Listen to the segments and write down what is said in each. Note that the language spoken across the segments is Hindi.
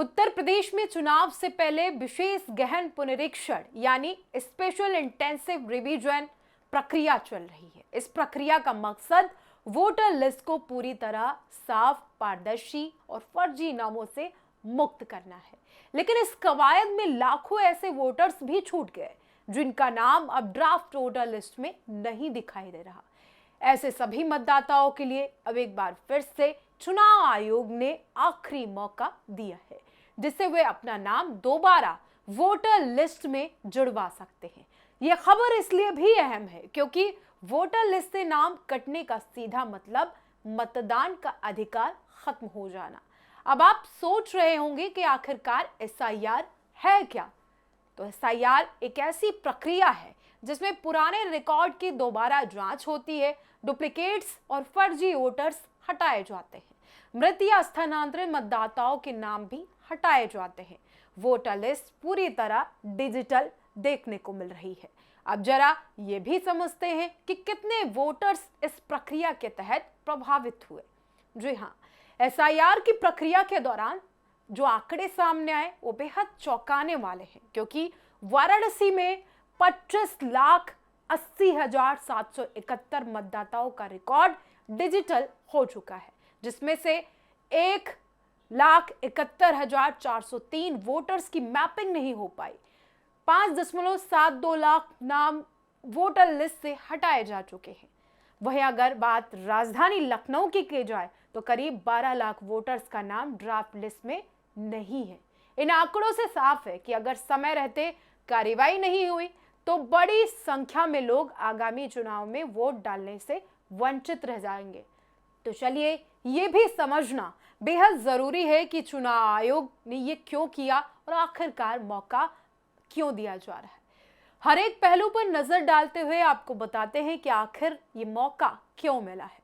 उत्तर प्रदेश में चुनाव से पहले विशेष गहन पुनरीक्षण यानी स्पेशल इंटेंसिव रिवीजन प्रक्रिया चल रही है। इस प्रक्रिया का मकसद वोटर लिस्ट को पूरी तरह साफ, पारदर्शी और फर्जी नामों से मुक्त करना है। लेकिन इस कवायद में लाखों ऐसे वोटर्स भी छूट गए जिनका नाम अब ड्राफ्ट वोटर लिस्ट में नहीं दिखाई दे रहा। ऐसे सभी मतदाताओं के लिए अब एक बार फिर से चुनाव आयोग ने आखिरी मौका दिया है, जिससे वे अपना नाम दोबारा वोटर लिस्ट में जुड़वा सकते हैं। यह खबर इसलिए भी अहम है क्योंकि वोटर लिस्ट से नाम कटने का सीधा मतलब मतदान का अधिकार खत्म हो जाना। अब आप सोच रहे होंगे कि आखिरकार एसआईआर है क्या? तो एसआईआर एक ऐसी प्रक्रिया है जिसमें पुराने रिकॉर्ड की दोबारा जांच होती है, डुप्लीकेट्स और फर्जी वोटर्स हटाए जाते हैं, मृत या स्थानांतरित मतदाताओं के नाम भी हटाए जाते हैं। वोटर लिस्ट पूरी तरह डिजिटल देखने को मिल रही है। अब जरा ये भी समझते हैं कि कितने वोटर्स इस प्रक्रिया के तहत प्रभावित हुए। जी हाँ, एसआईआर की प्रक्रिया के दौरान जो आंकड़े सामने आए वो बेहद चौंकाने वाले हैं, क्योंकि वाराणसी में 25,80,771 मतदाताओं का रिकॉर्ड डिजिटल हो चुका है, जिसमें से 1,71,403 वोटर्स की मैपिंग नहीं हो पाई। 5.72 लाख नाम वोटर लिस्ट से हटाए जा चुके हैं। वहीं अगर बात राजधानी लखनऊ की जाए तो करीब 12 लाख वोटर्स का नाम ड्राफ्ट लिस्ट में नहीं है। इन आंकड़ों से साफ है कि अगर समय रहते कार्रवाई नहीं हुई तो बड़ी संख्या में लोग आगामी चुनाव में वोट डालने से वंचित रह जाएंगे। तो चलिए ये भी समझना बेहद जरूरी है कि चुनाव आयोग ने ये क्यों किया और आखिरकार मौका क्यों दिया जा रहा है। हर एक पहलू पर नजर डालते हुए आपको बताते हैं कि आखिर ये मौका क्यों मिला है।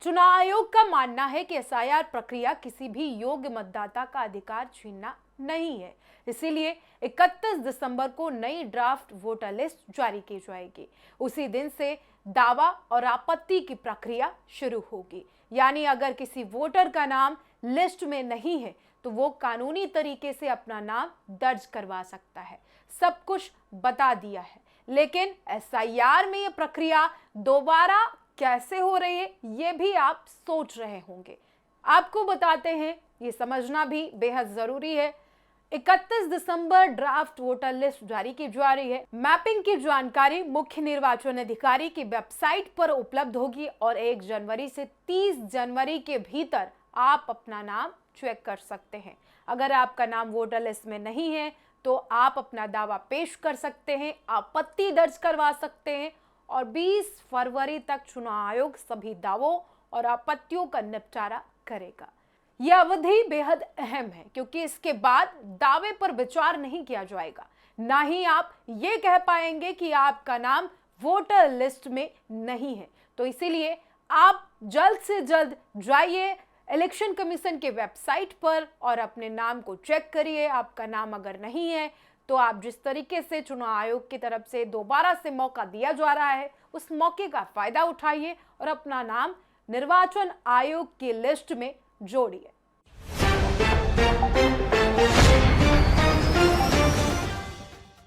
चुनाव आयोग का मानना है कि एसआईआर प्रक्रिया किसी भी योग्य मतदाता का अधिकार छीनना नहीं है, इसीलिए 31 दिसंबर को नई ड्राफ्ट वोटर लिस्ट जारी की जाएगी। उसी दिन से दावा और आपत्ति की प्रक्रिया शुरू होगी, यानी अगर किसी वोटर का नाम लिस्ट में नहीं है तो वो कानूनी तरीके से अपना नाम दर्ज करवा सकता है। सब कुछ बता दिया है, लेकिन एसआईआर में ये प्रक्रिया दोबारा कैसे हो रही है ये भी आप सोच रहे होंगे। आपको बताते हैं, ये समझना भी बेहद जरूरी है। 31 दिसंबर ड्राफ्ट वोटर लिस्ट जारी की जा रही है। मैपिंग की जानकारी मुख्य निर्वाचन अधिकारी की वेबसाइट पर उपलब्ध होगी और 1 जनवरी से 30 जनवरी के भीतर आप अपना नाम चेक कर सकते हैं। अगर आपका नाम वोटर लिस्ट में नहीं है तो आप अपना दावा पेश कर सकते हैं, आपत्ति दर्ज करवा सकते हैं और 20 फरवरी तक चुनाव आयोग सभी दावों और आपत्तियों का निपटारा करेगा। यह अवधि बेहद अहम है क्योंकि इसके बाद दावे पर विचार नहीं किया जाएगा, ना ही आप ये कह पाएंगे कि आपका नाम वोटर लिस्ट में नहीं है। तो इसीलिए आप जल्द से जल्द जाइए इलेक्शन कमीशन के वेबसाइट पर और अपने नाम को चेक करिए। आपका नाम अगर नहीं है तो आप जिस तरीके से चुनाव आयोग की तरफ से दोबारा से मौका दिया जा रहा है उस मौके का फायदा उठाइए और अपना नाम निर्वाचन आयोग की लिस्ट में जोड़िए।